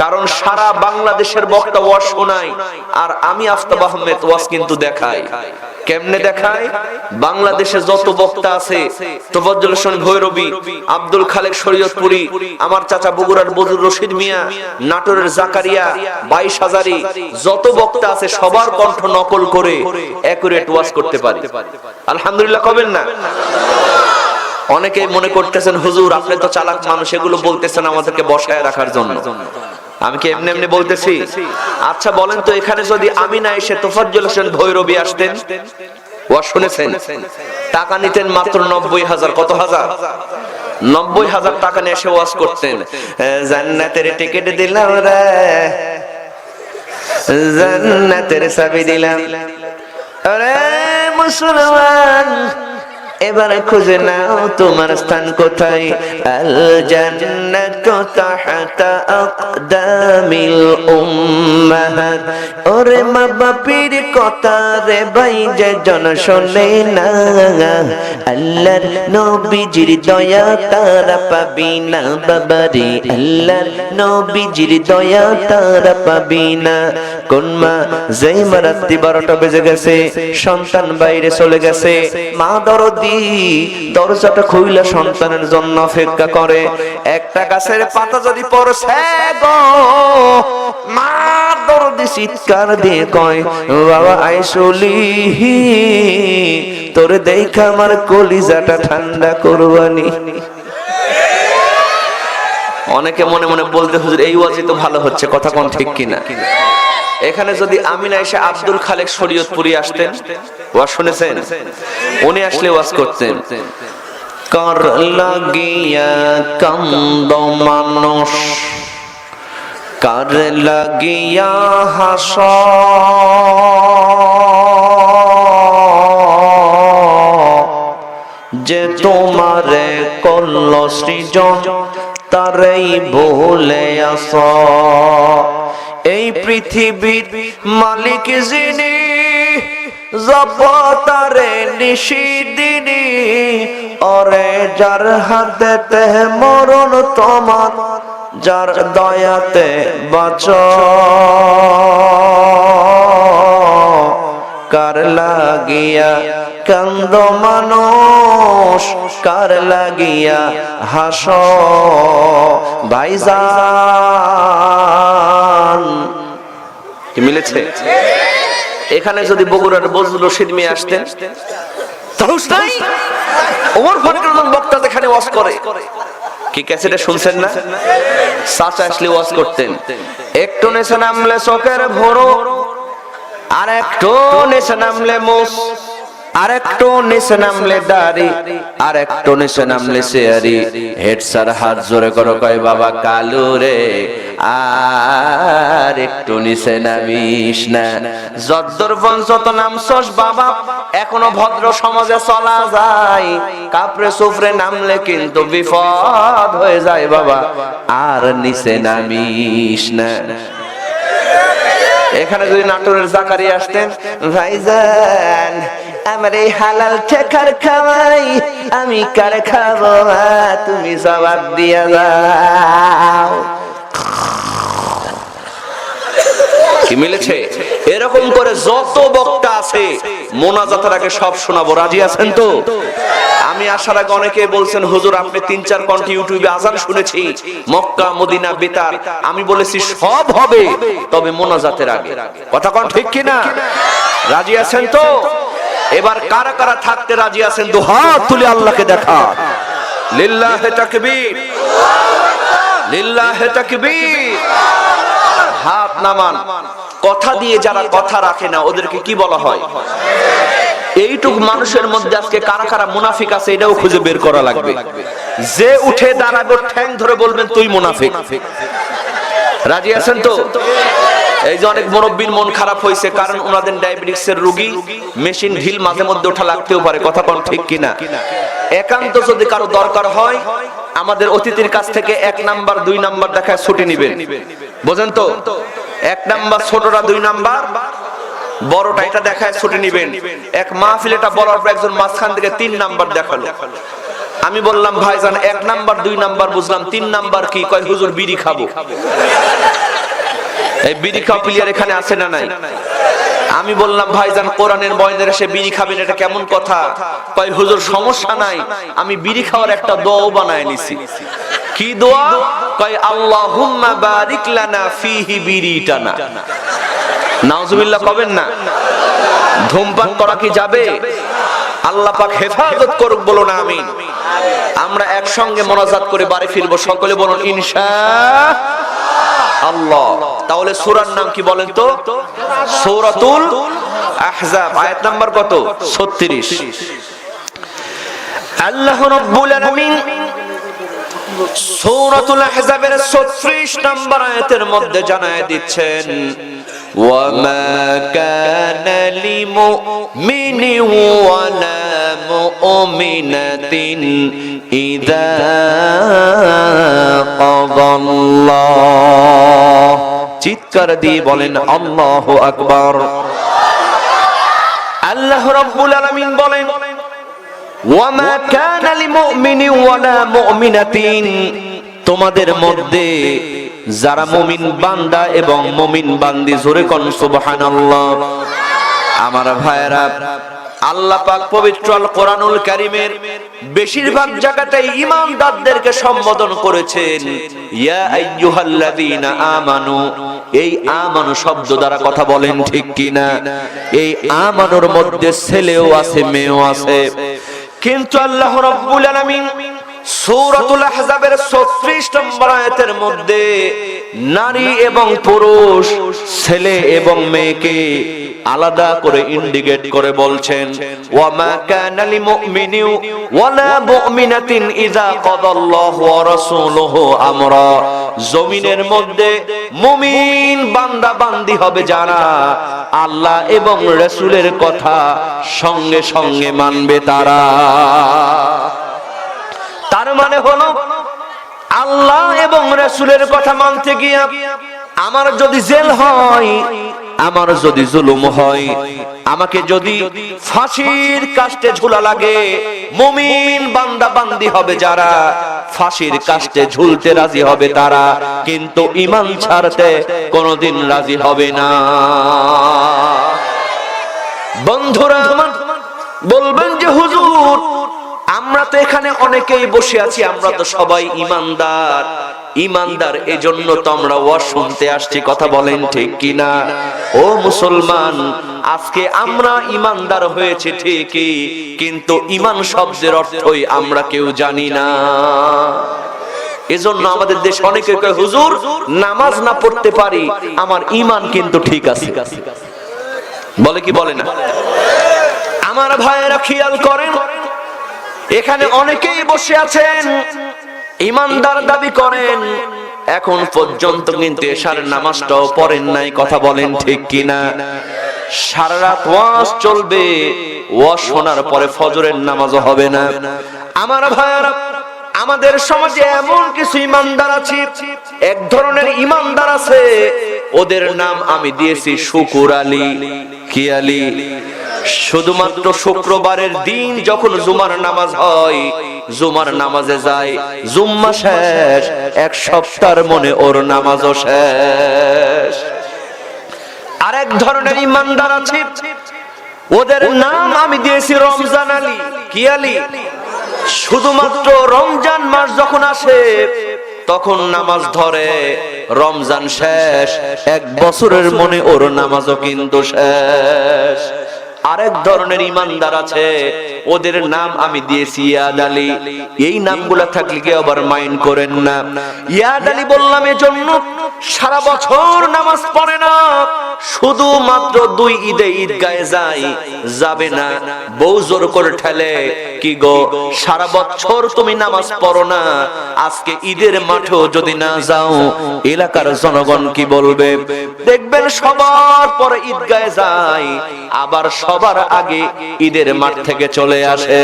কারণ সারা বাংলাদেশের বক্তা ওয়াজ শোনায়, আর আমি আফতাব আহমেদ ওয়াজ কিন্তু দেখাই। কেমনে দেখায়? বাংলাদেশে যত বক্তা আছে, তোফাজ্জল হোসেন ভৈরবী, আব্দুল খালেক শরীয়তপুরী, আমার চাচা বগুড়ার বজুর রশিদ মিয়া, নাটোরের জাকারিয়া, 22 হাজারি, যত বক্তা আছে সবার কণ্ঠ নকল করে একুরেট ওয়াজ করতে পারি। আলহামদুলিল্লাহ কবেন না? অনেকে মনে করতেছেন হুজুর আপনি তো চালাক মানুষ, এগুলো বলতেছেন আমাদেরকে বসায় রাখার জন্য। আমি কি এমনি এমনি বলতেছি? আচ্ছা বলেন তো, এখানে যদি আমি না এসে তোফাজ্জল হোসেন ভৈরবী আসতেন, ওয়াজ শুনেছেন, টাকা নিতেন মাত্র 90,000। কত হাজার? 90,000 টাকা নিয়ে এসে ওয়াজ করতেন। জান্নাতের টিকিট দিলাম রে, জান্নাতের চাবি দিলাম। আরে মুসলমান, এবারে খুঁজে নাও তোমার স্থান কোথায়। আল জান্নাতু তাহতা আকদামিল উম্মাহাত। ওরে মা বাপির কথা রে ভাই যে জন শোনে না, আল্লাহর নবীজির দয়া তারা পাবি না বাবারে, আল্লাহর নবীজির দয়া তারা পাবি না। কোন মা যেই মা রাত্রি 12টা বেজে গেছে, সন্তান বাইরে চলে গেছে, মা দরদি দরজাটা খুইলা সন্তানের জন্য অপেক্ষা করে। একটা গাছের পাতা যদি পড়ছে গো, মা দরদি চিৎকার দিয়ে কয় বাবা আইসলি, তোরে দেখা আমার কলিজাটা ঠান্ডা করবানি। অনেকে মনে মনে বলতে হুজুর এই ওয়াজই তো ভালো হচ্ছে, কথা কোন ঠিক কিনা? এখানে যদি আমি না এসে আব্দুল খালেক শরীয়তপুরী আসতেন, ওয়াজ শুনেছেন, উনি আসলে ওয়াজ করতেন। কর লাগিয়া কান্দ মানুষ, কার লাগিয়া হাস, যে তোমারে করল সৃজন তারেই ভুলে আস। এই পৃথিবীর মালিক যিনি, জগতারে নিশিদিনী, ওরে যার হাতেতে মরণ তোমার, যার দয়াতে বাঁচ। কার লাগিয়া কান্দ মানুষ, কার লাগিয়া হাস ভাইজান। কি মিলেছে? এখানে যদি বগুড়ার বজলুল রশিদ মিয়া আসতেন, সাহস নাই, ওমর ফারুক বক্তা এখানে ওয়াজ করে। কি ক্যাসেটে শুনছেন না? চাচা আসলে ওয়াজ করতেন। একটু নেশা নামলে চোখের ভরো, আর একটু নেশা নামলে মুখ, আর একটু নিচে নামলে দাড়ি, আর একটু নিচে নামলে শেয়ারি। হেড স্যার হাত জোরে করো, কয় বাবা কালু রে, আর একটু নিচে নামিস না। যদ্দুর পর্যন্ত নামছস বাবা, এখনো ভদ্র সমাজে চলা যায়, কাপড়ে সুফরে নামলে কিন্তু বিপদ হয়ে যায় বাবা, আর নিচে নামিস না। এখানে যদি নাটোরের জাকারিয়া আসতেন, ভাইজান আমার এই হালাল ঠেকার খাওয়াই আমি কার খাবো, তুমি জবাব দিয়া যাও। কি মিলেছে? এরকম করে যত বক্তা আছে মোনাজাতের আগে সব শোনাবো, রাজি আছেন তো? আমি আসার আগে অনেকে বলছেন হুজুর আপনি 3-4 ঘন্টা ইউটিউবে আজান শুনেছি, মক্কা মদিনা বেতার। আমি বলেছি সব হবে, তবে মোনাজাতের আগে। কথা কোন ঠিক কিনা? রাজি আছেন তো? এবার কারা কারা থাকতে রাজি আছেন দু হাত তুলে আল্লাহকে দেখা। লিল্লাহে তাকবীর, লিল্লাহে তাকবীর। হাত নামান। কথা দিয়ে যারা কথা রাখে না ওদেরকে কি বলা হয়? এইটুক মানুষের মধ্যে আজকে কারা কারা মুনাফিক আছে এটাও খুঁজে বের করা লাগবে। যে উঠে দাঁড়াবে ঠ্যাং ধরে বলবেন তুই মুনাফিক। রাজি আছেন তো? এই যে অনেক মুরব্বীর মন খারাপ হয়েছে, কারণ ওনাদের ডায়াবেটিসের রোগী, মেশিন ঢিল মাঝে মধ্যে ওঠা লাগতেও পারে। কথা কোন ঠিক কিনা? একান্ত যদি কারো দরকার হয় আমাদের অতিথির কাছ থেকে 1 নাম্বার 2 নাম্বার দেখায় ছুটি নেবেন। বোঝেন তো? 1 নাম্বার ছোটরা, 2 নাম্বার বড়টা, এটা দেখায় ছুটি নেবেন। এক মাহফিল এটা বলার পর একজন মাঝখান থেকে 3 নাম্বার দেখালো। আমি বললাম ভাইজান 1 নাম্বার 2 নাম্বার বুঝলাম, 3 নাম্বার কি? কয় হুজুর বিড়ি খাবো। এই বিড়ি খাওয়া প্লেয়ার এখানে আছে না নাই? আমি বললাম ভাইজান কোরআনের বয়ানের এসে বিড়ি খাবেন এটা কেমন কথা? কয় হুজুর সমস্যা নাই, আমি বিড়ি খাওয়ার একটা দোয়া বানায় নিছি। কি দোয়া? কয় আল্লাহুম্মা বারিক লানা ফিহি বিরিটানা। নাউজুবিল্লাহ কবেন না? ধূমপান করা কি যাবে? আল্লাহ পাক হেফাজত করুক, বলো না আমিন। আমরা একসঙ্গে মোনাজাত করে বাড়ি ফিরবো, সকলে বলুন ইনশাআল্লাহ। তাহলে সূরার নাম কি বলেন তো? সূরাতুল আহজাব। আয়াত নাম্বার কত? 36। আল্লাহ রাব্বুল আলামিন সূরাতুল আহজাবের 36 নম্বর আয়াতের মধ্যে জানায় দিচ্ছেন, ওয়ামা কানা লিমুমিনিন ওয়ালা মুমিনাতিন ইযা কাদাল্লাহ। চিৎকার দিয়ে বলেন আল্লাহু আকবার। আল্লাহ রাব্বুল আলামিন বলেন, ওয়ামা কানা লিমুমিনিন ওয়ালা মুমিনাতিন, তোমাদের মধ্যে যারা মুমিন বান্দা এবং মুমিন বান্দি, জোরে কোন সুবহানাল্লাহ। আমার ভাইরা, আল্লাহ পাক পবিত্র আল কোরআনুল কারীমের বেশিরভাগ জায়গাতেই ঈমানদারদেরকে সম্বোধন করেছেন ইয়া আইয়ুহাল্লাযীনা আমানু। এই আমানু শব্দ দ্বারা কথা বলেন ঠিক কিনা? এই আমানুর মধ্যে ছেলেও আছে, মেয়েও আছে। কিন্তু আল্লাহ রাব্বুল আলামিন সূরাতুল আহজাবের 36 নম্বর আয়াতের মধ্যে নারী এবং পুরুষ, ছেলে এবং মেয়েকে আলাদা করে ইন্ডিকেট করে বলছেন, ওয়ামা কানা লিমুমিনিন ওয়ালা মুমিনাতিন ইযা কাদাল্লাহু ওয়া রাসূলুহু আমরা। জমিনের মধ্যে মুমিন বান্দা বান্দি হবে যারা আল্লাহ এবং রাসূলের কথা সঙ্গে সঙ্গে মানবে তারা। তার মানে হলো আল্লাহ এবং রাসূলের কথা মানতে গিয়ে আমার যদি জেল হয়, আমার যদি জুলুম হয়, আমাকে যদি ফাঁসির কাস্টে ঝুলা লাগে, মুমিন বান্দা বান্দি হবে যারা ফাঁসির কাস্টে ঝুলতে রাজি হবে তারা, কিন্তু ঈমান ছাড়তে কোনোদিন রাজি হবে না। বন্ধুরা আমার বলবেন যে হুজুর আমরা তো এখানে অনেকেই বসে আছি, আমরা তো সবাই ঈমানদার। ঈমানদার এজন্য তো আমরা ওয়াজ শুনতে আসছি, কথা বলেন ঠিক কিনা? ও মুসলমান, আজকে আমরা ঈমানদার হয়েছে ঠিকই, কিন্তু ঈমান শব্দের অর্থই আমরা কেউ জানি না। এজন্য আমাদের দেশে অনেকে কয় হুজুর নামাজ না পড়তে পারি, আমার ঈমান কিন্তু ঠিক আছে। বলে কি বলে না? আমার ভাইয়েরা খেয়াল করেন, এখানে অনেকেই বসে আছেন ঈমানদার দাবি করেন, এখন পর্যন্ত কিন্তু এশার নামাজটাও পড়েন নাই, কথা বলেন ঠিক কিনা? সারা রাত ওয়াজ চলবে, ওয়াজ শোনার পরে ফজরের নামাজও হবে না। আমার ভাইয়েরা, আমাদের সমাজে এমন কিছু ঈমানদার আছে, এক ধরনের ঈমানদার আছে, ওদের নাম আমি দিয়েছি শুকুর আলী। কি আলী? শুধুমাত্র শুক্রবারের দিন যখন জুমার নামাজ হয়, জুমার নামাজে যায়, জুম্মা শেষ, এক সপ্তাহের মনে ওর নামাজও শেষ। আরেক ধরনের ঈমানদার আছে, ওদের নাম আমি দিয়েছি রমজান আলী। কি আলী? শুধুমাত্র রমজান মাস যখন আসে তখন নামাজ ধরে, রমজান শেষ, এক বছরের মনে ওর নামাজও কিন্তু শেষ। আরেক ধরনের ঈমানদার আছে, ওদের নাম আমি দিয়েছি ইয়াদ আলী। এই নামগুলা থাকলে কি আবার মাইন্ড করেন না? ইয়াদ আলী বললাম এজন্য, সারা বছর নামাজ পড়ে না, শুধুমাত্র 2 ঈদে ঈদগাহে যায়, যাবে না, বউ জোর করে ঠেলে, কি গো সারা বছর তুমি নামাজ পড়ো না, আজকে ঈদের মাঠেও যদি না যাও এলাকার জনগণ কি বলবে? দেখবেন সবার পরে ঈদগাহে যায়, আবার সবার আগে ঈদের মাঠ থেকে চলে আসে।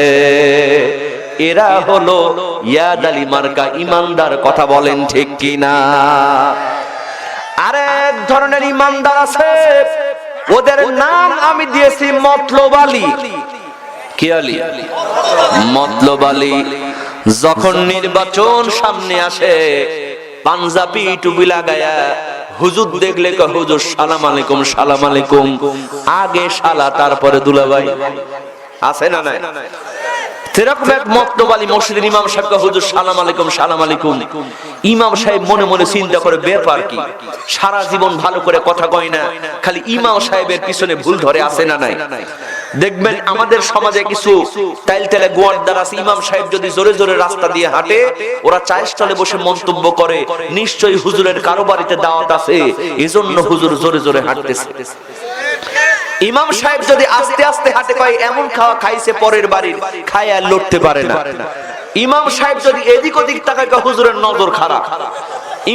এরা হলো ইয়াদ আলী মার্কা ঈমানদার, কথা বলেন ঠিক কিনা? আরেক ধরনের ঈমানদার আছে, ওদের নাম আমি দিয়েছি মতলব আলী। কি আলী? মতলব আলী। যখন নির্বাচন সামনে আসে পাঞ্জাবি টুপি লাগায়া হুজুর দেখলে কয় হুজুর সালাম আলাইকুম সালাম আলাইকুম, আগে শালা তারপরে দুলাভাই। আছে না নাই? সেরকম এক মক্তব আলী মসজিদের ইমাম সাহেব কয় হুজুর সালাম আলাইকুম সালাম আলাইকুম। ইমাম সাহেব মনে মনে চিন্তা করে ব্যাপার কি, সারা জীবন ভালো করে কথা কয় না, খালি ইমাম সাহেবের পিছনে ভুল ধরে। আছে না নাই? দেখবেন আমাদের সমাজে কিছু টাইলতেলে গোয়ারদার আছে, ইমাম সাহেব যদি জোরে জোরে রাস্তা দিয়ে হাঁটে ওরা চায়ের স্টলে বসে মন্তব্য করে নিশ্চয়ই হুজুরের কারো বাড়িতে দাওয়াত আছে, এজন্য হুজুর জোরে জোরে হাঁটতেছে। ইমাম সাহেব যদি আস্তে আস্তে হাঁটে কয় এমন খাওয়া খাইছে পরের বাড়ির, খায় আর লড়তে পারে না। ইমাম সাহেব যদি এদিক ওদিক তাকায় কয় হুজুরের নজর খারাপ।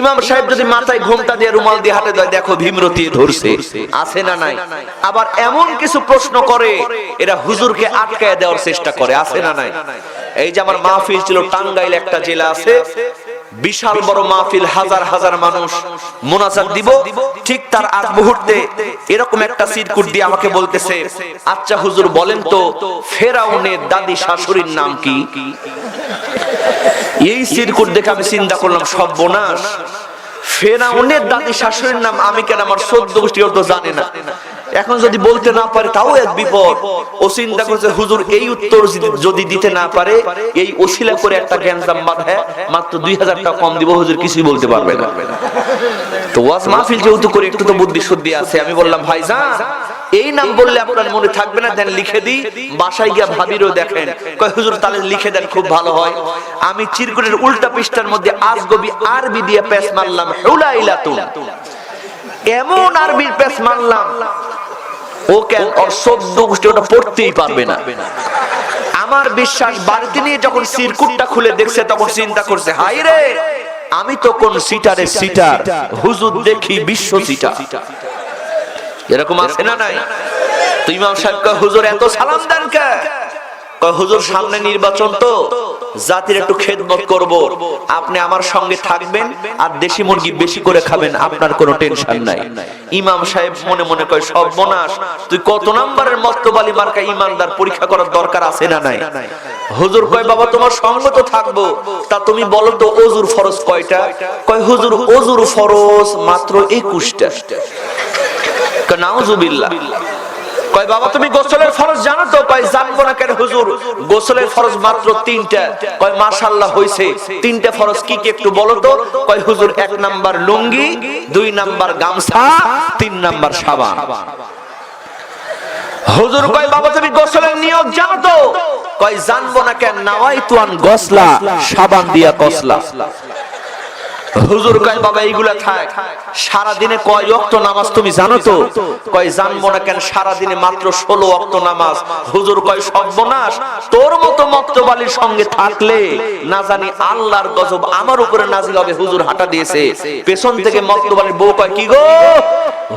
ইমাম সাহেব যদি মাথায় ঘোমটা দিয়ে রুমাল দিয়ে হাঁটে দেখো ভীমরতি ধরছে। আছে না নাই? আবার এমন কিছু প্রশ্ন করে এরা হুজুরকে আটকায় দেওয়ার চেষ্টা করে। আছে না নাই? এই যে আমার মাহফিল ছিল টাঙ্গাইল একটা জেলা আছে, বিশাল বড় মাহফিল, হাজার হাজার মানুষ মোনাজাত দিব, ঠিক তার আগ মুহূর্তে এরকম একটা সিরকুট দিয়ে আমাকে বলতেছে আচ্ছা হুজুর বলেন তো ফেরাউনের দাদি শাশুড়ির নাম কি? এই সিরকুট দেখে আমি চিন্তা করলাম সর্বনাশ, ফেরাউনের দাদি শাশুড়ির নাম আমি কেন, আমার 14 গোষ্ঠী ওর তো জানে না। এখন যদি বলতে না পারে তাও এক বিপদ। ও চিন্তা করছে হুজুর এই উত্তর যদি দিতে না পারে এই ওসিলা করে একটা গ্যাঞ্জাম বাঁধায় মাত্র 2000 টাকা কম দিব, হুজুর কিছুই বলতে পারবে না। তো ওয়াজ মাহফিল যেহেতু করে একটু তো বুদ্ধি শুদ্ধি আছে, আমি বললাম ভাইজান এই নাম বললে আপনার মনে থাকবে না, দেন লিখে দিই, বাসায় গিয়া ভাবিরও দেখেন। কয় হুজুর তাহলে লিখে দেন, খুব ভালো হয়। আমি চিরকুটের উল্টা পৃষ্ঠার মধ্যে আজগবি আরবি দিয়ে পেশ মারলাম হুলাইলাতুন, এমন আরবির পেশ মারলাম ও কেন ওর 14 গোষ্ঠী ওটা পড়তেই পারবে না। আমার বিশ্বাস বাড়িতে নিয়ে যখন সিরকুটটা খুলে দেখছে তখন চিন্তা করছে হাই রে আমি তো কোন সিটারের সিটার, হুজুর দেখি বিশ্ব সিটার। এরকম আছে না নাই? তো ইমাম সাহেব কয় হুজুর এত সালাম দেন কে? কয় হুজুর সামনে নির্বাচন তো জাতির একটু খেদমত করব, আপনি আমার সঙ্গে থাকবেন আর দেশি মুরগি বেশি করে খাবেন, আপনার কোনো টেনশন নাই। ইমাম সাহেব মনে মনে কয় সর্বনাশ, তুই কত নাম্বারের মস্তবালি মার্কা ইমানদার, পরীক্ষা করার দরকার আছে না নাই? হুজুর কয় বাবা তোমার সঙ্গ তো থাকবো, তা তুমি বলো তো ওযুর ফরজ কয়টা? কয় হুজুর ওযুর ফরজ মাত্র 21টা। কয় নাউজুবিল্লাহ। কয় বাবা তুমি গোসলের ফরজ জানো তো? কয় জানবো না কেন হুজুর, গোসলের ফরজ মাত্র 3টা। কয় মাশাআল্লাহ হইছে, 3টা ফরজ কি কি একটু বলো তো? কয় হুজুর 1 নাম্বার লুঙ্গি, 2 নাম্বার গামছা, 3 নাম্বার সাবান। হুজুর কয় বাবা তুমি গোসলের নিয়ত জানো তো? কয় জানবো না কেন, নাওয়াইতু আন গোসলা, সাবান দিয়া কসলা। হুজুর কয় বাবা এইগুলা থাক, সারা দিনে কয় ওয়াক্ত নামাজ তুমি জানো তো? কয় জানবো না কেন, সারা দিনে মাত্র 16 ওয়াক্ত নামাজ। হুজুর কয় সর্বনাশ, তোর মতো মক্তবালির সঙ্গে থাকলে না জানি আল্লাহর গজব আমার উপরে নাজিল হবে। হুজুর হাঁটা দিয়েছে, পেছন থেকে মক্তবালির বউ কয় কি গো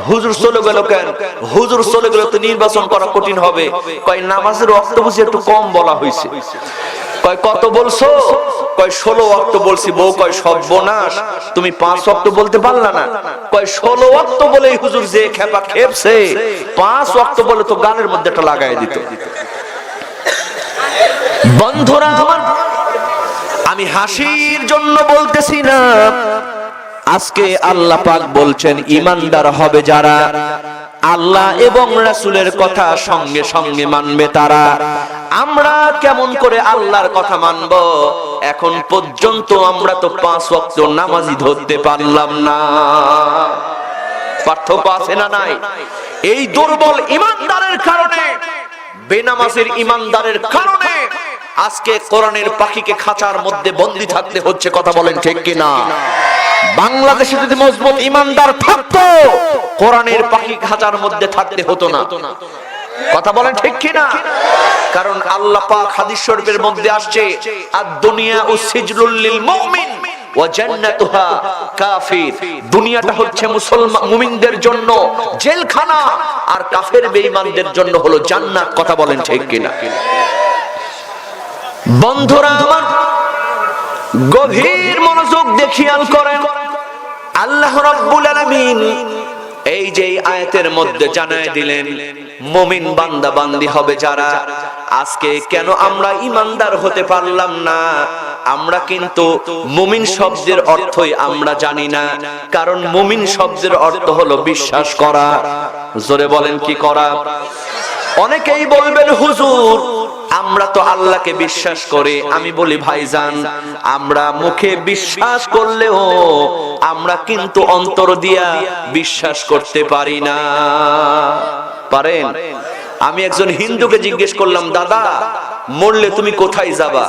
হুজুর চলে গেল কেন? হুজুর চলে গেলে তো নির্বাচন করা কঠিন হবে। কয় নামাজের ওয়াক্ত বুঝি একটু কম বলা হয়েছে। কয় কত বলছো? কয় 16 ওয়াক্ত বলছি। বউ কয় সর্বনাশ, তুমি 5 ওয়াক্ত বলতে পারলা না? কয় 16 ওয়াক্ত বলেই হুজুর যে খেপা খেপছে, 5 ওয়াক্ত বলে তো গানের মধ্যে একটা লাগাই দিত। বন্ধুরা আমার, আমি হাসির জন্য বলতেছি না, আজকে আল্লাহ পাক বলছেন ঈমানদার হবে যারা আল্লাহ এবং রাসূলের কথা সঙ্গে সঙ্গে মানবে তারা। আমরা কেমন করে আল্লাহর কথা মানব? এখন পর্যন্ত আমরা তো 5 ওয়াক্ত নামাজই ধরতে পারলাম না। পার্থক্য আছে না নাই? এই দুর্বল ঈমানদারের কারণে, বেনামাজের ঈমানদারের কারণে আজকে কোরআনের পাখিকে খাঁচার মধ্যে বন্দী থাকতে হচ্ছে। কথা বলেন ঠিক কিনা? বাংলাদেশে যদি মজবুত ঈমানদার থাকতো কোরআনের পাখি খাঁচার মধ্যে থাকতে হতো না। কথা বলেন ঠিক কিনা? কারণ আল্লাহ পাক হাদিস শরীফের মধ্যে আসছে আদ-দুনিয়া সিজনুল লিল মুমিন ওয়া জান্নাতুহা কাফির। দুনিয়াটা হচ্ছে মুসলমান মুমিনদের জন্য জেলখানা, আর কাফের বেঈমানদের জন্য হলো জান্নাত। কথা বলেন ঠিক কিনা? বন্ধুরা আমার, গভীর মনোযোগ দিয়ে খেয়াল করেন, আল্লাহ রাব্বুল আলামিন এই যে আয়াতের মধ্যে জানায় দিলেন মুমিন বান্দা বান্দি হবে যারা। আজকে কেন আমরা ঈমানদার হতে পারলাম না? আমরা কিন্তু মুমিন শব্দের অর্থই আমরা জানি না, কারণ মুমিন শব্দের অর্থ হলো বিশ্বাস করা। জোরে বলেন কি করা? অনেকেই বলবেন হুজুর আমরা তো আল্লাহকে বিশ্বাস করি। আমি বলি ভাইজান, আমরা মুখে বিশ্বাস করলেও আমরা কিন্তু অন্তর দিয়া বিশ্বাস করতে পারি না। পারেন? আমি একজন হিন্দুকে জিজ্ঞেস করলাম, দাদা মরলে তুমি কোথায় যাবা?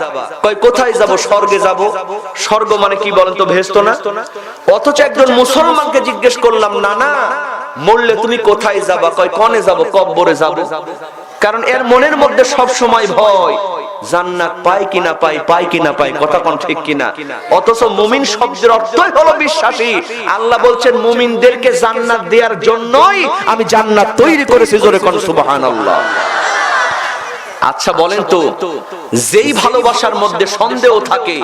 কয় কোথায় যাব? স্বর্গে যাব। স্বর্গ মানে কি বলেন তো? ভেস্ত না? অথচ একজন মুসলমানকে জিজ্ঞেস করলাম, না না মরলে তুমি কোথায় যাবা? কয় কনে যাব? কব্বরে যাব। কারণ এর মনের মধ্যে সব সময় ভয়, জান্নাত পাই কিনা পাই, পাই কিনা পাই। কথা কোন ঠিক কিনা? অথচ মুমিন শব্দের অর্থই হলো বিশ্বাসী। আল্লাহ বলছেন মুমিনদেরকে জান্নাত দেওয়ার জন্যই আমি জান্নাত তৈরি করেছি। জোরে কোন সুবহানাল্লাহ। আচ্ছা বলেন তো, যেই ভালোবাসার মধ্যে সন্দেহ থাকে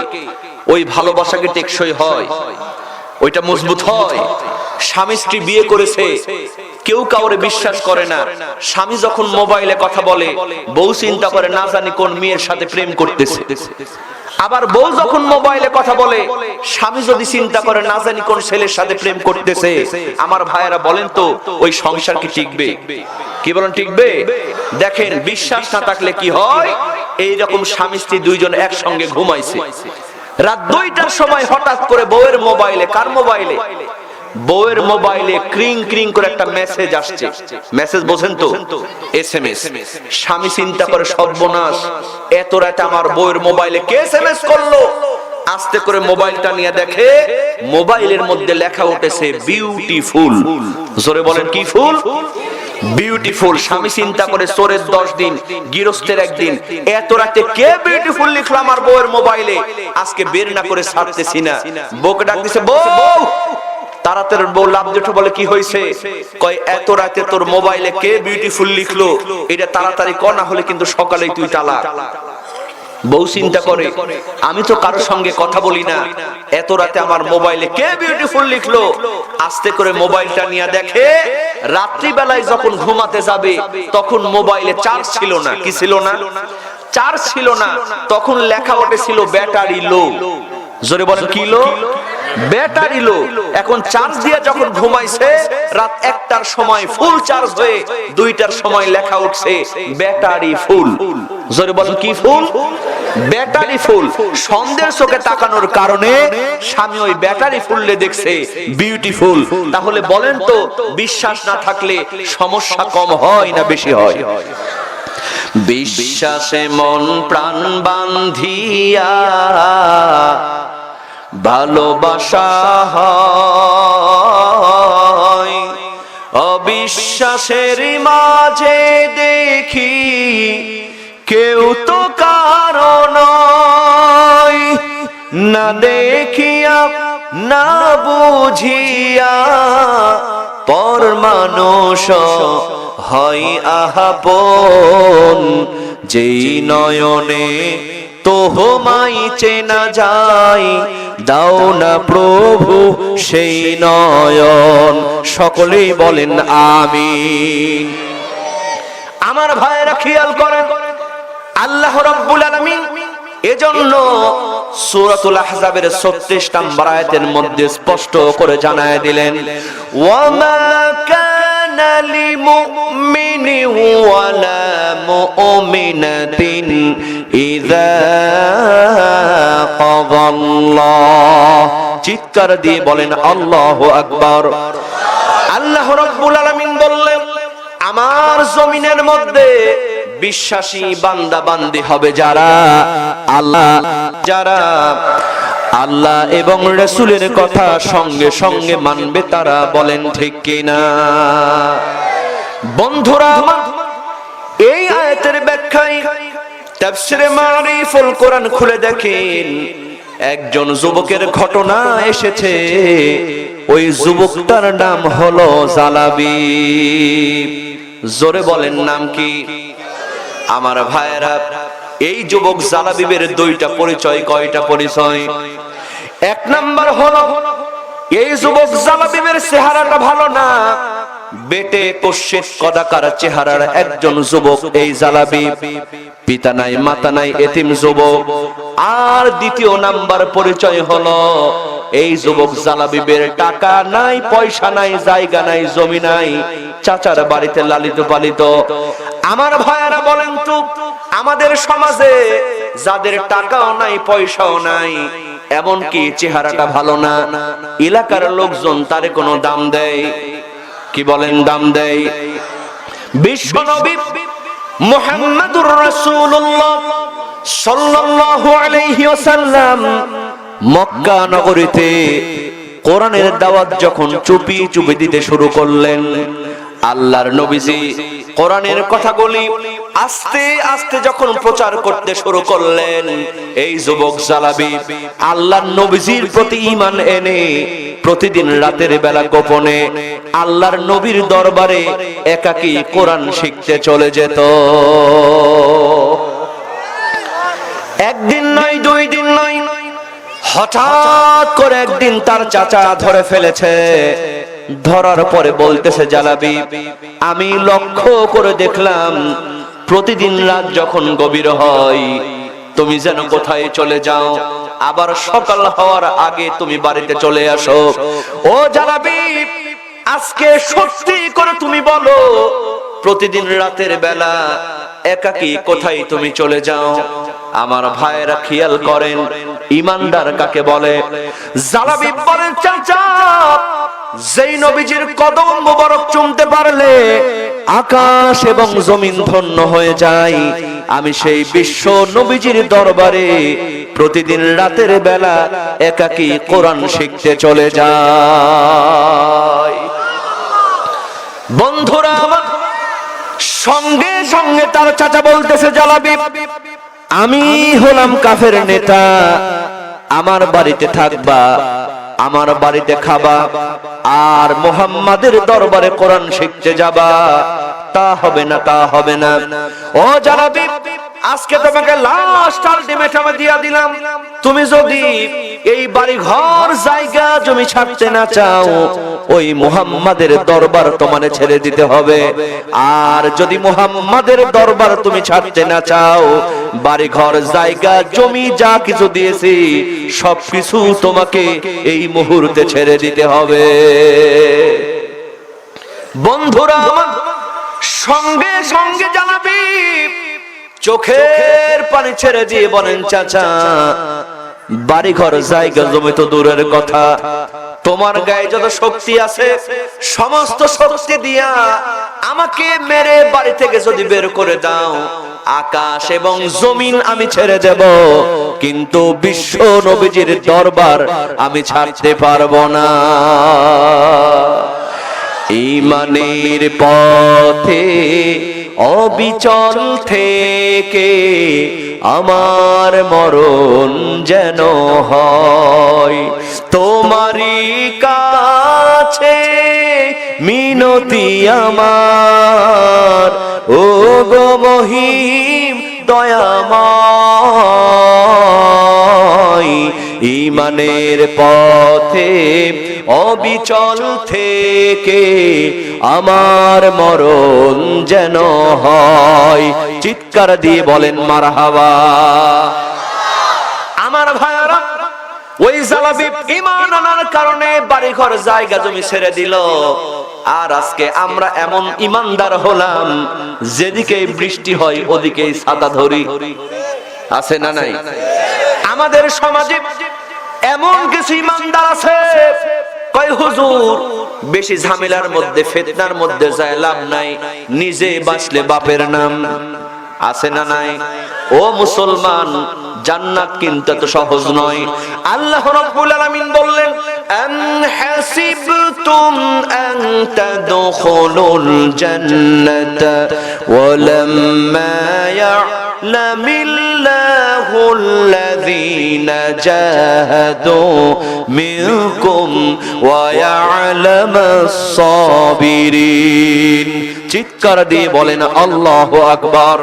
ওই ভালোবাসা কি টেকসই হয়? ওইটা মজবুত হয়? স্বামী স্ত্রী বিয়ে করেছে, কেউ কাউরে বিশ্বাস করে না। স্বামী যখন মোবাইলে কথা বলে, বউ চিন্তা করে না জানি কোন মেয়ের সাথে প্রেম করতেছে। আবার বউ যখন মোবাইলে কথা বলে, স্বামী যদি চিন্তা করে না জানি কোন ছেলের সাথে প্রেম করতেছে। আমার ভাইয়েরা বলেন তো, ওই সংসার কি টিকবে? কি বলেন টিকবে? দেখেন, বিশ্বাস না থাকলে কি হয়, এইরকম স্বামী স্ত্রী দুইজন একসঙ্গে ঘুমাইছে, রাত 2টার সময় হঠাৎ করে বউয়ের মোবাইলে, কার মোবাইলে? বউয়ের মোবাইলে ক্রিং ক্রিং করে একটা মেসেজ আসছে। মেসেজ বোঝেন তো? এসএমএস। স্বামী চিন্তা করে সর্বনাশ, এত রাতে আমার বউয়ের মোবাইলে কে এসএমএস করলো? আস্তে করে মোবাইলটা নিয়ে দেখে, মোবাইলের মধ্যে লেখা উঠেছে বিউটিফুল। জোরে বলেন কি ফুল? বিউটিফুল। স্বামী চিন্তা করে চোরের 10 দিন, গৃহস্থের 1 দিন। এত রাতে কে বিউটিফুল লিখলো আমার বউয়ের মোবাইলে? আজকে বের না করে ছাড়তেছি না। বউকে ডাক দিছে, বউ তাড়াতাড়ি। বউ লাভ জেঠু বলে, কি হয়েছে? কয় এত রাতে তোর মোবাইলে কে বিউটিফুল লিখলো, এটা তাড়াতাড়ি কর, না হলে কিন্তু সকালেই তুই তালাক। বউ চিন্তা করে, আমি তো কারোর সঙ্গে কথা বলি না, এত রাতে আমার মোবাইলে কে বিউটিফুল লিখলো? আস্তে করে মোবাইলটা নিয়ে দেখে, রাত্রি বেলায় যখন ঘুমাতে যাবে তখন মোবাইলে চার্জ ছিল না। কি ছিল না? চার্জ ছিল না। তখন লেখা উঠেছিল ব্যাটারি লো। জোরে বলেন কি লো? ব্যাটারি লো। এখন চার্জ দিয়ে যখন ঘুমাইছে, রাত 1টার সময় ফুল চার্জ হয়ে 2টার সময় লেখা উঠছে ব্যাটারি ফুল। জোরে বলেন কি ফুল? Battery full. সন্দেহের চোখে তাকানোর কারণে স্বামী ওই ব্যাটারি ফুললে দেখছে বিউটিফুল। তাহলে বলেন তো, বিশ্বাস না থাকলে সমস্যা কম হয় না বেশি হয়? বিশ্বাসে মন প্রাণ বান্ধিয়া ভালোবাসা হয়, অবিশ্বাসের মাঝে দেখি কেউ তো কারণ না দেখিয়া না বুঝিয়া পর মানুষ হয় আপন, যেই নয়নে তোহমাই চেনা যায়, দাও না প্রভু সেই নয়ন। সকলেই বলেন আমিন। আমার ভাইরা খেয়াল করেন, আল্লাহ রাব্বুল আলামিন এজন্য সূরাতুল আহজাবের 36 নম্বর আয়াতের মধ্যে স্পষ্ট করে জানায় দিলেন, ওয়ামা কানা লিমুমিনিন ওয়ালা মুমিনাতিন ইযা কাদাল্লাহ। চিৎকার দিয়ে বলেন আল্লাহু আকবার। আল্লাহ রাব্বুল আলামিন বললেন, আমার জমিনের মধ্যে বিশ্বাসী বান্দা বান্দি হবে যারা আল্লাহ এবং রাসূলের কথা সঙ্গে সঙ্গে মানবে, তারা বলেন ঠিক কিনা? বন্ধুরা আমার, এই আয়াতের ব্যাখ্যায় তাফসীরে মারিফুল কোরআন খুলে দেখেন, একজন যুবকের ঘটনা এসেছে। ওই যুবকটার নাম হলো জালাবি। জোরে বলেন নাম কি? আমার ভাইরা, এই যুবক জালাবিবের 2টা পরিচয়। কয়টা পরিচয়? 1 নাম্বার হলো, এই যুবক জালাবিবের চেহারাটা ভালো না, বেটে কোশ্চেট কদাকার চেহারার একজন যুবক এই জালাবি। পিতা নাই মাতা নাই এতিম যুবক। আর দ্বিতীয় নাম্বার পরিচয় হলো এই যুবক জালাবিবের টাকা নাই, পয়সা নাই, জায়গা নাই, জমি নাই, চাচার বাড়িতে লালিত পালিত। আমার ভাইয়েরা বলেন তো, আমাদের সমাজে যাদের টাকাও নাই, পয়সাও নাই, এমনকি চেহারাটা ভালো না, এলাকার লোকজন তারে কোনো দাম দেয়? কি বলেন, দাম দেয়? বিশ্বনবী মুহাম্মদুর রাসূলুল্লাহ সাল্লাল্লাহু আলাইহি ওয়াসাল্লাম মক্কা নগরীতে কোরআনের দাওয়াত যখন চুপি চুপি দিতে শুরু করলেন, আল্লাহর নবীজি কোরআনের কথাগুলি আস্তে আস্তে যখন প্রচার করতে শুরু করলেন, এই যুবক জালাবি আল্লাহর নবীজির প্রতি ঈমান এনে প্রতিদিন রাতের বেলা গোপনে আল্লাহর নবীর দরবারে একাকী কোরআন শিখতে চলে যেত। একদিন নয়, দুই দিন নয়, হঠাৎ করে একদিন তার চাচা ধরে ফেলেছে। ধরার পরে বলতেছে, জালাবি আমি লক্ষ্য করে দেখলাম প্রতিদিন রাত যখন গভীর হয় তুমি যেন কোথায় চলে যাও, আবার সকাল হওয়ার আগে তুমি বাড়িতে চলে আসো। ও জালাবি, আজকে সত্যি করে তুমি বলো, প্রতিদিন রাতের বেলা একাকী কোথায় তুমি চলে যাও? আমার ভাইয়েরা খেয়াল করেন, ঈমানদার কাকে বলে? জালাবি বলেন, চাচা যেই নবীজির কদম মোবারক চুমতে পারলে আকাশ এবং জমিন ধন্য হয়ে যায়, আমি সেই বিশ্ব নবীজির দরবারে প্রতিদিন রাতের বেলা একাকী কোরআন শিখতে চলে যাই। বন্ধুরা আমার, সঙ্গে সঙ্গে তার চাচা বলতেছে, জালাবি আমি হলাম কাফের নেতা, আমার বাড়িতে থাকবা, আমার বাড়িতে খাবা, আর মুহাম্মাদের দরবারে কোরআন শিখতে যাবা, তা হবে না, তা হবে না। ও জালাবি, আজকে তোমাকে লাস্ট আলটিমেটাম দিয়া দিলাম, তুমি যদি এই বাড়ি ঘর জায়গা জমি ছাড়তে না চাও, ওই মুহাম্মাদের দরবার তোমারে ছেড়ে দিতে হবে। আর যদি মুহাম্মাদের দরবার তুমি ছাড়তে না চাও, বাড়ি ঘর জায়গা জমি যা কিছু দিয়েছি সবকিছু তোমাকে এই মুহূর্তে ছেড়ে দিতে হবে। বন্ধুরা আমার, সঙ্গে সঙ্গে জানাবি চোখের পানি ছেড়ে দিয়ে বলেন, চাচা বাড়ি ঘর জায়গা জমি তো দূরের কথা, তোমার গায়ে যত শক্তি আছে সমস্ত শক্তি দিয়া আমাকে মেরে বাড়ি থেকে যদি বের করে দাও, আকাশ এবং জমিন আমি ছেড়ে দেব, কিন্তু বিশ্ব নবীজির দরবার আমি ছাড়তে পারবো না। ঈমানের পথে অবিচল থেকে আমার মরণ যেন হয়, তোমারই কাছে মিনতি আমার, ও গো মহিম দয়াময়। ঈমানের পথে অবিচল থেকে আমার মরণ যেন হয়। চিৎকার দিয়ে বলেন মারহাবা। আমার ভাইরা, ওই জালাবি ঈমান আনার কারণে বাড়ি ঘর জায়গা জমি ছেড়ে দিল। আর আজকে আমরা এমন ঈমানদার হলাম, যেদিকে বৃষ্টি হয় ওদিকেই ছাতা ধরি। আছে না নাই? আমাদের সমাজে এমন কিছু ঈমানদার আছে, কয় হুজুর বেশি ঝামেলার মধ্যে ফিতনার মধ্যে যায় লাভ নাই, নিজে বাঁচলে বাপের নাম। আছে না নাই? ও মুসলমান, জান্নাত কিন্তু এত সহজ নয়। আল্লাহ রাব্বুল আলামিন বললেন, আম হাসিবতুম আন তাদখুলুল জান্নাতা ওয়ালাম্মা ইয়া'লামিল্লাহুল্লাযীনা জাহাদু মিনকুম ওয়া ইয়া'লামাস সাবিরিন। চিৎকার দিয়ে বলেন আল্লাহু আকবার।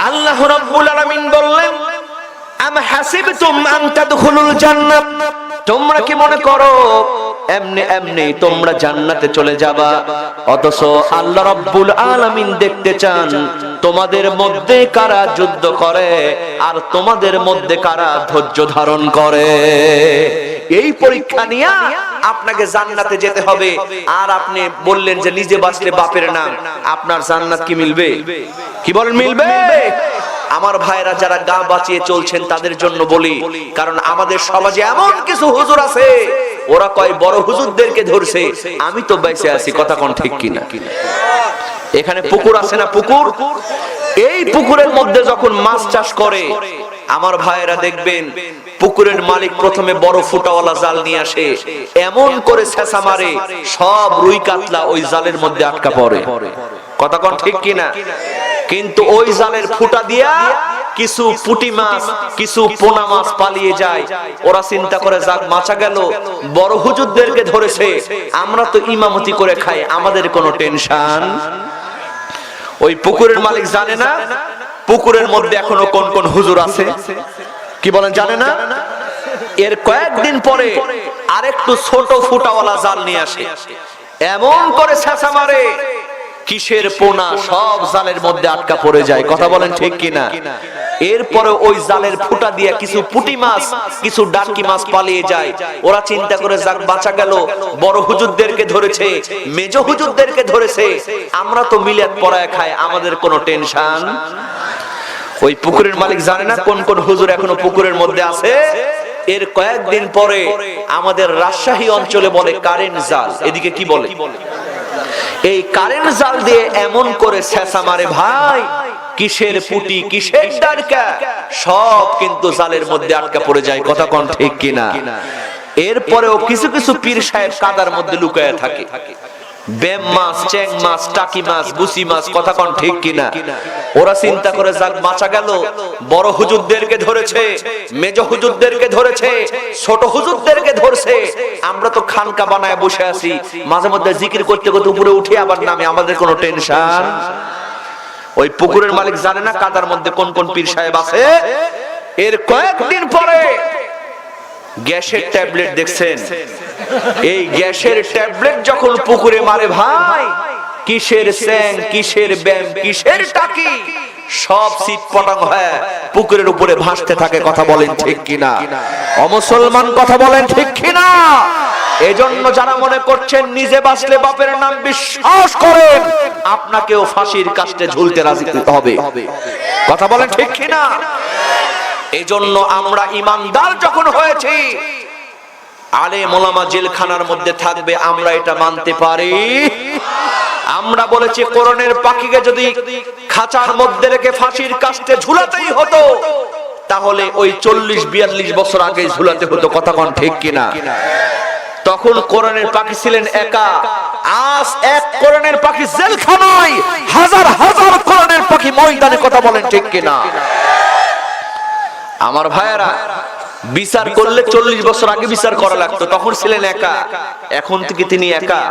আল্লাহ রাব্বুল আলামিন বললেন, আম হাসিবতুম আন তাদখুলুল জান্নাত, তোমরা কি মনে করো এমনি এমনি তোমরা জান্নাতে চলে যাবা? অথচ আল্লাহ রাব্বুল আলামিন দেখতে চান তোমাদের মধ্যে কারা যুদ্ধ করে আর তোমাদের মধ্যে কারা ধৈর্য ধারণ করে। এই পরীক্ষা নিয়ে আপনাকে জান্নাতে যেতে হবে। আর আপনি বললেন যে নিজে বাঁচলে বাপের নাম, আপনার জান্নাত কি মিলবে? কি বলেন, মিলবে? আমার ভাইরা যারা গা বাঁচিয়ে চলছেন তাদের জন্য বলি, কারণ আমাদের সমাজে এমন কিছু হুজুর আছে ওরা কয় বড় হুজুরদেরকে ধরছে, আমি তো বেঁচে আছি। কথা কোন ঠিক কিনা? এখানে পুকুর আছে না, পুকুর, এই পুকুরের মধ্যে যখন মাছ চাষ করে আমার ভাইয়েরা দেখবেন পুকুরের মালিক প্রথমে বড় ফুটাওয়ালা জাল নিয়ে আসে, এমন করে ছেঁচা মারে সব রুই কাতলা ওই জালের মধ্যে আটকা পড়ে। কথা কোন ঠিক কিনা? কিন্তু ওই জালের ফুটা দিয়া কিছু পুঁটি মাছ, কিছু পোনা মাছ পালিয়ে যায়। ওরা চিন্তা করে যাক মাছা গেল, বড় হুজুরদেরকে ধরেছে, আমরা তো ইমামতি করে খাই, আমাদের কোনো টেনশন। ওই পুকুরের মালিক জানে না পুকুরের মধ্যে এখনো কোন কোন হুজুর আছে। কি বলেন, জানে না? এর কয়েকদিন পরে আরেকটু ছোট ফুটাওয়ালা জাল নিয়ে আসে, এমন করে ছেঁচা মারে কিসের পোনা সব জালের মধ্যে আটকা পড়ে যায়। কথা বলেন ঠিক কিনা? এরপরে ওই জালের ফুটা দিয়ে কিছু পুঁটি মাছ, কিছু ডাকি মাছ পালিয়ে যায়। ওরা চিন্তা করে যাক বাঁচা গেল, বড় হুজুরদেরকে ধরেছে, মেজ হুজুরদেরকে ধরেছে, আমরা তো মিলাদ পড়ায় খাই, আমাদের কোনো টেনশন। ওই পুকুরের মালিক জানে না কোন কোন হুজুর এখনো পুকুরের মধ্যে আছে। এর কয়েকদিন পরে আমাদের রাজশাহী অঞ্চলে বলে কারেন্ট জাল, এদিকে কি বলে? এই কারেন্ট জাল দিয়ে এমন করে ছেঁচা মারে ভাই, কিসের পুটি কিসের ডারকা সব কিন্তু জালের মধ্যে আটকা পড়ে যায়। কথা কোন ঠিক কিনা? এরপরেও কিছু কিছু পীর সাহেব কাদার মধ্যে লুকায়া থাকে, বেম মাছ, চেং মাছ, টাকি মাছ, গুছি মাছ। কথা কোন ঠিক কিনা? ওরা চিন্তা করে যাক বাঁচা গেল, বড় হুজুরদেরকে ধরেছে, মেজ হুজুরদেরকে ধরেছে, ছোট হুজুরদেরকে ধরছে, আমরা তো খানকা বানায় বসে আছি, মাঝে মধ্যে জিকির করতে করতে উপরে উঠে আবার নামে, আমাদের কোনো টেনশন। ওই পুকুরের মালিক জানে না কাদার মধ্যে কোন কোন পীর সাহেব আছে। এর কয়েকদিন পরে গ্যাসের ট্যাবলেট দেখছেন, এই গ্যাসের ট্যাবলেট যখন পুকুরে মারে ভাই, কিসের স্যাং, কিসের ব্যাম, কিসের টাকি সব সিট পটাং হয়ে পুকুরের উপরে ভাসতে থাকে। কথা বলেন ঠিক কিনা? অমুসলমান কথা বলেন ঠিক কিনা? এজন্য যারা মনে করছেন নিজে বাঁচলে বাপের নাম, বিশ্বাস করেন আপনাকেও ফাঁসির কাস্টে ঝুলতে রাজি হবে। কথা বলেন ঠিক কিনা? এজন্য আমরা ইমানদার যখন হয়েছি, আলেম ওলামা জেলখানার মধ্যে থাকবে, আমরা এটা মানতে পারি। আমরা বলেছি কোরআনের পাখিকে যদি খাঁচার মধ্যে রেখে ফাঁসির কাস্টে ঝুলাতেই হতো, তাহলে ওই 40-42 বছর আগে ঝুলাতে হতো। কথা কোন ঠিক কিনা? তখন কোরআনের পাখি ছিলেন একা, আজ এক কোরআনের পাখি জেলখানায়, হাজার হাজার কোরআনের পাখি ময়দানে। কথা বলেন ঠিক কিনা? আমার ভাইয়েরা, বিচার করলে 40 বছর আগে বিচার করা লাগতো, তখন ছিলেন একা, এখন থেকে তিনি একা।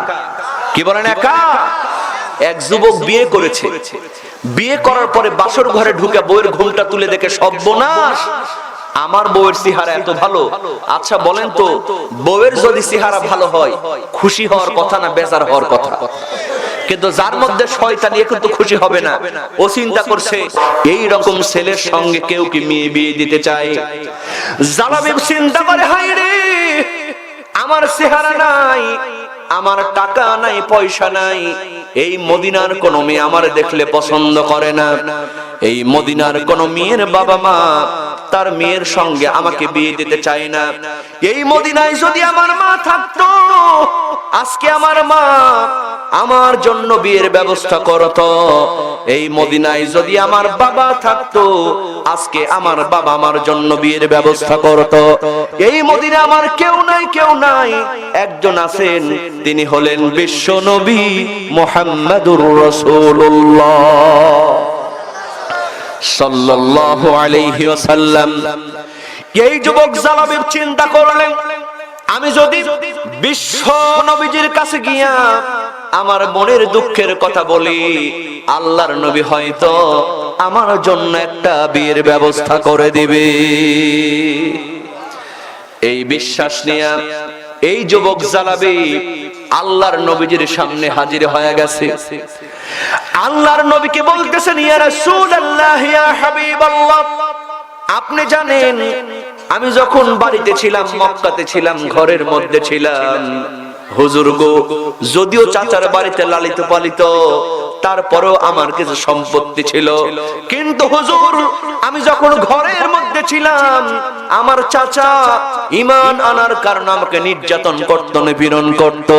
কি বলেন, একা? এক যুবক বিয়ে করেছে, বিয়ে করার পরে বাসর ঘরে ঢুকে বউয়ের ঘুমটা তুলে দেখে সর্বনাশ, আমার বউয়ের চেহারা এত ভালো। আচ্ছা বলেন তো, বউয়ের যদি চেহারা ভালো হয় খুশি হওয়ার কথা না বেজার হওয়ার কথা? কিন্তু যার মধ্যে শয়তানি, এখন তো খুশি হবে না। ও চিন্তা করছে এই রকম ছেলের সঙ্গে কেউ কি মেয়ে বিয়ে দিতে চায়। জালামি চিন্তা করে, হায় রে, আমার চেহারা নাই, আমার টাকা নাই, পয়সা নাই, এই মদিনার কোন মেয়ে আমার দেখলে পছন্দ করে না, এই মদিনার কোন মেয়ের বাবা মা তার মেয়ের সঙ্গে আমাকে বিয়ে দিতে চায় না। এই মদিনায় যদি আমার মা থাকতো, আজকে আমার মা আমার জন্য বিয়ের ব্যবস্থা করত। এই মদিনায় যদি আমার বাবা থাকতো, আজকে আমার বাবা আমার জন্য বিয়ের ব্যবস্থা করত। এই মদিনা আমার কেউ নাই, কেউ নাই, একজন আছেন, তিনি হলেন বিশ্ব নবী মুহাম্মাদুর রাসূলুল্লাহ সাল্লাল্লাহু আলাইহি ওয়াসাল্লাম। এই যুবক জালামি চিন্তা করলেন, আমি যদি বিশ্ব নবীজির কাছে গিয়া আমার মনের দুঃখের কথা বলি, আল্লাহর নবী হয়তো আমার জন্য একটা বিয়ের ব্যবস্থা করে দিবে। এই বিশ্বাস নিয়ে এই যুবক জালাবি আল্লাহর নবীজির সামনে হাজির হয়ে গেছে। আল্লাহর নবীকে বলতেছেন, ইয়া রাসূলুল্লাহ, ইয়া হাবিবাল্লাহ, আপনি জানেন আমি যখন বাড়িতে ছিলাম, মক্কাতে ছিলাম, ঘরের মধ্যে ছিলাম, হুজুর গো, যদিও চাচার বাড়িতে লালিত পালিত, তারপরেও আমার কিছু সম্পত্তি ছিল, কিন্তু হুজুর আমি যখন ঘরের মধ্যে ছিলাম, আমার চাচা ঈমান আনার কারণে আমাকে নির্যাতন করত, নিপীড়ন করত।